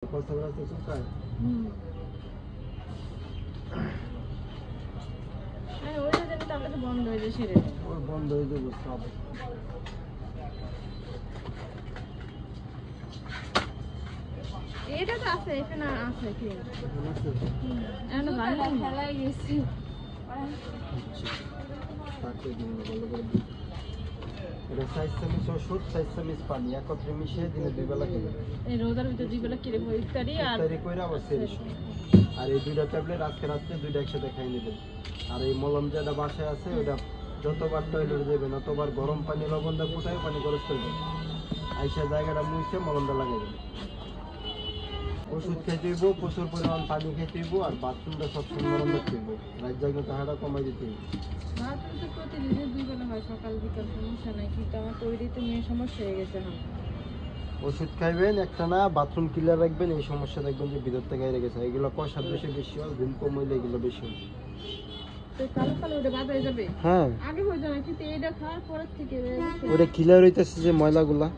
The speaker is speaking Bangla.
বন্ধ হয়ে যায় বন্ধ হয়ে যাবে সব। এটা তো আছে, এখানে আছে কি এখানে ভালো খেলাই গেছে। এটা 4 চামচ ওষুধ 4 চামচ পানি একত্রে মিশিয়ে দিনে 2 বেলা খেলে এই রোজার ভিতরে 2 বেলা খেলে ইফতারি আর ইফতারি কইরা আবার শেষ। আর এই দুইটা ট্যাবলেট আজকে রাতে দুইটা একসাথে খাই নেবেন। আর এই মলম যেটা বাসায় আছে ওটা যতবার টয়লেটে যাবেন অতবার গরম পানি লবণ দিয়ে ফুটায় পানি খরচ করবেন, আইসা জায়গাটা মুছে মলমটা লাগাবেন। ওষুধ খাইতে হইব, প্রচুর পরিমাণ পানি খাইতে হইব, আর বাথরুমটা সবসময় গরম রাখতে হইব। রাত জাগলে তাহাটা কমাই দিতে হইব। বাথরুম তো প্রতিদিন 2 বেলা হয়, সকাল বিকাল, সমস্যা নাই, কিন্তু আমার তৈরিতে মেয়ে সমস্যা হয়ে গেছে। ওষুধ খাইবেন একটা না, বাথরুম ক্লিয়ার রাখবেন, এই সমস্যা দেখবেন যে ভিতর থেকে আইরে গেছে। এগুলো পয়সা বেশি হয়, ঘুম কম হইলে এগুলো বেশি হয়। কালো কালো ওটা বাদ হয়ে যাবে, হ্যাঁ আগে হয়ে যাবে, কিন্তু এইটা খাওয়ার পরের থেকে ওটা ক্লিয়ার হইতেছে যে ময়লাগুলা।